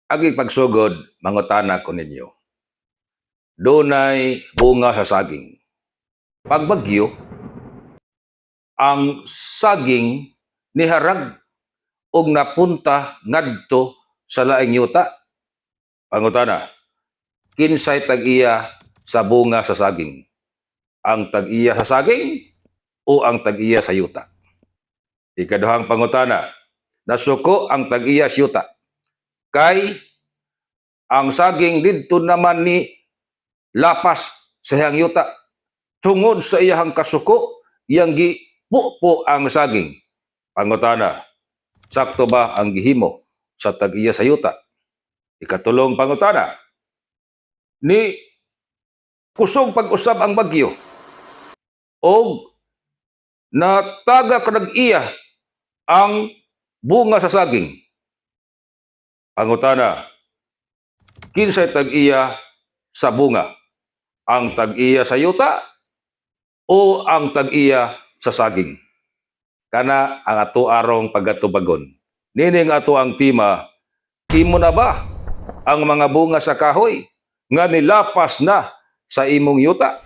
Agi pagsugod, mangutana ko ninyo. Dunay bunga sa saging. Pag bagyo, ang saging niharag og napunta ngadto sa laing yuta. Pangutana, kinsay tag-iya sa bunga sa saging? Ang tag-iya sa saging o ang tag-iya sa yuta? Ikaduhang pangutana, nasuko ang tag-iya sa yuta. Kay ang saging didto naman ni lapas sa iyang yuta. Tungod sa iyang kasuko, iyang gipupo ang saging. Pangutana, sakto ba ang gihimo sa tag-iya sa yuta? Ikatulong pangutana, ni kusog pag-usab ang bagyo o nataga kanag-iya ang bunga sa saging. Pangutana, kinsay tag-iya sa bunga? Ang tag-iya sa yuta o ang tag-iya sa saging? Kana ang ato arong pagatubagon. Nining ato ang tema, imo na ba ang mga bunga sa kahoy nga nilapas na sa imong yuta?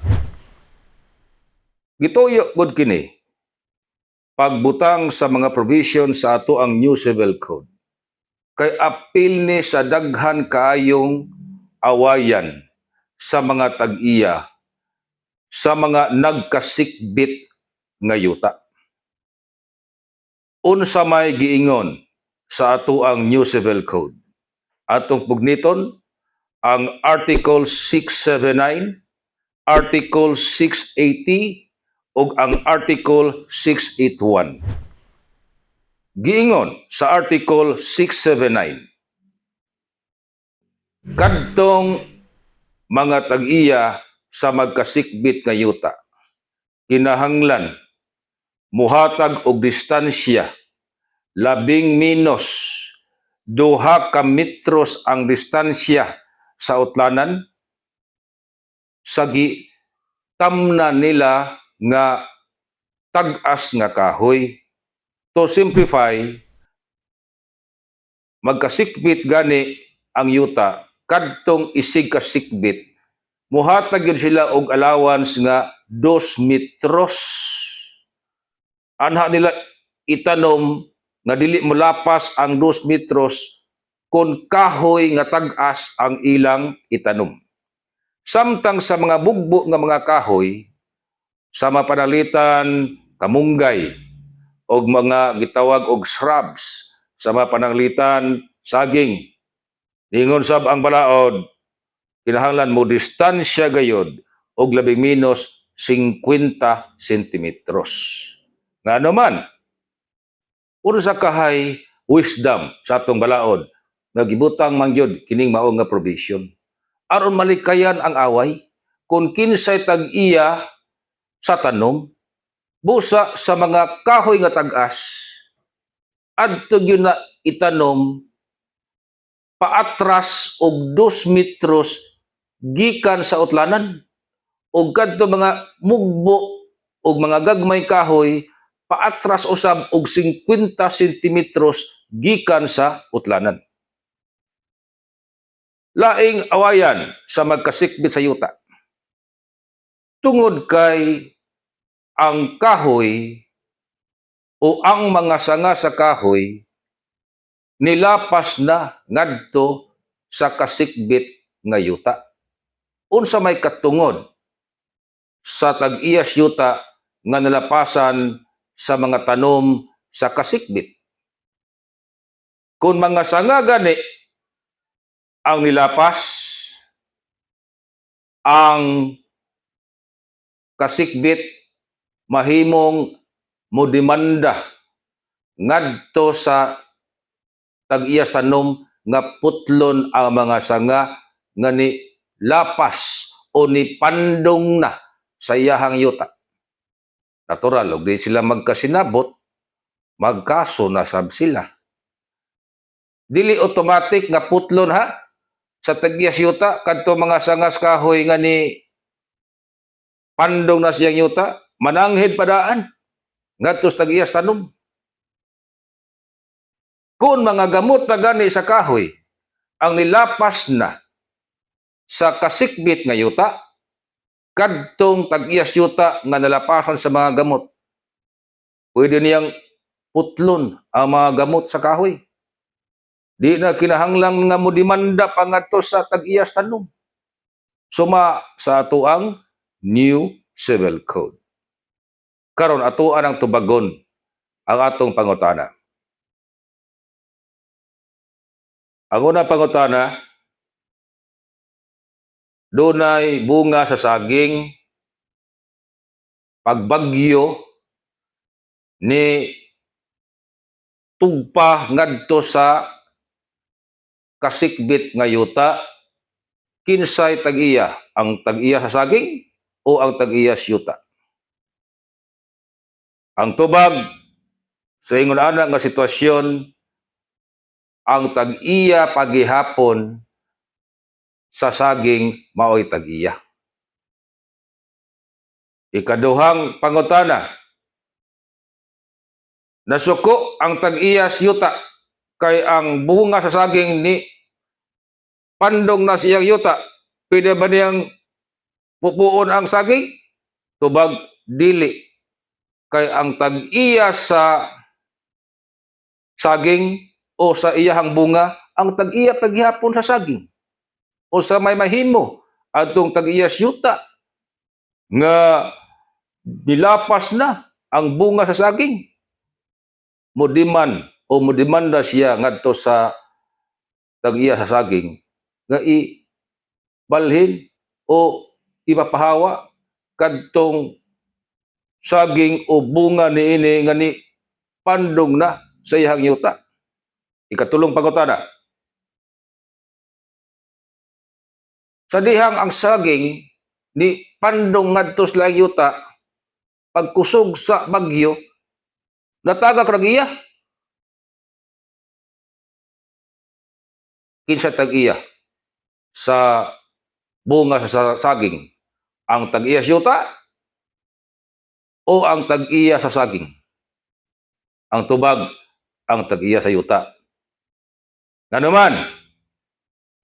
Gituyo gud kini pagbutang sa mga provision sa ato ang New Civil Code. Kay apil ni sa daghan kaayong awayan sa mga tag-iya, sa mga nagkasikbit nga yuta. Unsa may giingon sa ato ang New Civil Code? Atong pugniton ang Article 679, Article 680 ug ang Article 681. Giingon sa Article 679, kadtong mga tag-iya sa magkasikbit nga yuta, kinahanglan muhatag og distansya labing menos 2 ka metros ang distansya sa utlanan sa gitamna nila nga tag-as nga kahoy. To simplify, magkasikbit gani ang yuta, kadtong isig kasikbit, muhatag yun sila og allowance nga 2 metros. Anha nila itanom nga dili molapas ang 2 metros kung kahoy nga tag-as ang ilang itanom. Samtang sa mga bugbo nga mga kahoy, sa mapanalitan kamunggay og mga gitawag og shrubs, sa mapanalitan saging, ingon sab ang balaod, kinahanglan mo distansya gayud og labing menos 50 sentimetros. Nga naman, unsa kahay wisdom sa atong balaod nga gibutang man gyud kining mao nga provision aron malikayan ang away kung kinsay tag-iya sa tanom busa sa mga kahoy nga tag-as adto gyud na itanom paatras og 2 metros gikan sa utlanan ug kadto mga mugbo ug mga gagmay kahoy paatras usab og 50 sentimetros gikan sa utlanan. Laing awayan sa magkasikbit sa yuta. Tungod kay ang kahoy o ang mga sanga sa kahoy nilapas na ngadto sa kasikbit nga yuta. Unsa may katungod sa tag-iyas yuta nga nalapasan sa mga tanom sa kasikbit? Kung mga sanga gani ang nilapas, ang kasikbit mahimong modemanda ngadto sa tag-iyas tanom nga putlon ang mga sanga nga ni lapas o ni pandong na sa iyahang yuta. Natural, og di sila magkasinabot, magkaso na sab sila. Dili automatic nga putlon ha sa tag-iyas yuta kadto mga sangas kahoy nga ni pandong na siyang yuta, mananghid padaan ngadto sa tag-iyas tanom. Kung mga gamot na gani sa kahoy ang nilapas na sa kasikbit nga yuta kadtong tag-iyas yuta nga nalapasan sa mga gamot. Pwede niyang putlon ang mga gamot sa kahoy. Di na kinahanglang nga mo demanda pa ngadto sa tag-iyas tanom. Suma sa ato ang New Civil Code. Karon atuan ang tubagon ang atong pangutana. Ang unang pangutana, dunay bunga sa saging pagbagyo ni tugpa ngadto sa kasikbit nga yuta, kinsay tag-iya, ang tag-iya sa saging o ang tag-iya sa yuta? Ang tubag sa ingon ana nga sitwasyon, ang tag-iya paghihapon sa saging maoy tag-iya. Ikaduhang pangutana, nasuko ang tag-iya sa yuta kay ang bunga sa saging ni pandong na siyang yuta, pwede ba niyang pupuon ang saging? Tubag, dili. Kay ang tag-iya sa saging o sa iyahang bunga, ang tag-iya paghihapon sa saging. O sa may mahimo, atong tag-iya sa yuta, nga nilapas na ang bunga sa saging. Mudemanda siya ngadto sa tag-iya sa saging nga ibalhin o ipapahawa kadtong saging o bunga niini nga ni pandong na sa iyang yuta. Ikatulong pangutana, sa dihang ang saging ni pandong ngadto sa iyang yuta, pagkusog sa bagyo, natagak ra giya. Kinsa tag-iya sa bunga sa saging? Ang tag-iya sa yuta o ang tag-iya sa saging? Ang tubag, ang tag-iya sa yuta. Nga naman,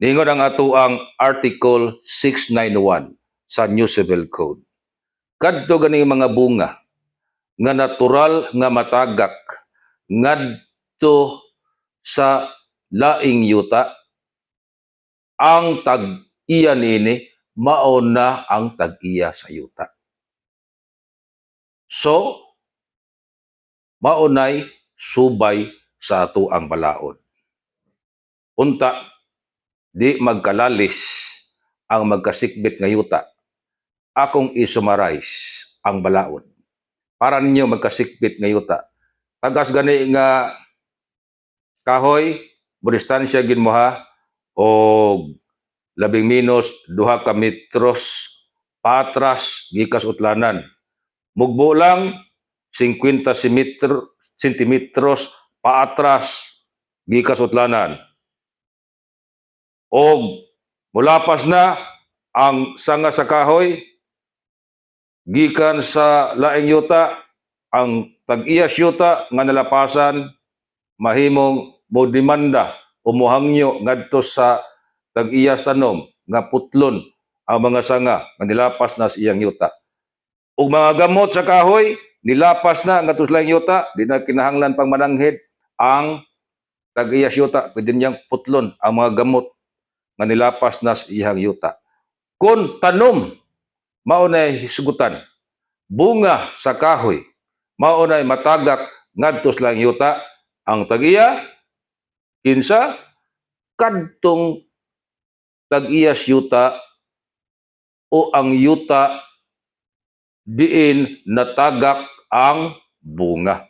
ningon ang ato ang Article 691 sa New Civil Code. Kadto gani mga bunga nga natural nga matagak ngadto sa laing yuta, ang tag-iya niini mao na ang tag-iya sa yuta. So, maunay subay sa ato ang balaod. Unta, di magkalalis ang magkasikbit nga yuta. Akong i-summarize ang balaod. Para ninyo magkasikbit nga yuta. Tagas gani nga kahoy, budistansya ginmoha o labing minus 2 ka metros patras gikas utlanan. Mugbo lang 50 sentimetros paatras gikas utlanan. Og mulapas na ang sanga sa kahoy gikan sa laing yuta, ang tag-iya yuta nga nalapasan mahimong modemanda o mohangyo ngadto sa tag-iyas tanom nga putlon ang mga sanga nga nilapas na sa iyang yuta. Ug mga gamot sa kahoy nilapas na ngadto sa iyang yuta, di na kinahanglan pang mananghid ang tag-iyas yuta, pwede niyang putlon ang mga gamot nga nilapas na sa iyang yuta. Kung tanom mao nay hisugutan, bunga sa kahoy mao nay matagak ngadto sa iyang yuta, ang tag-iya kinsa kadtong tag-iyas yuta o ang yuta diin natagak ang bunga.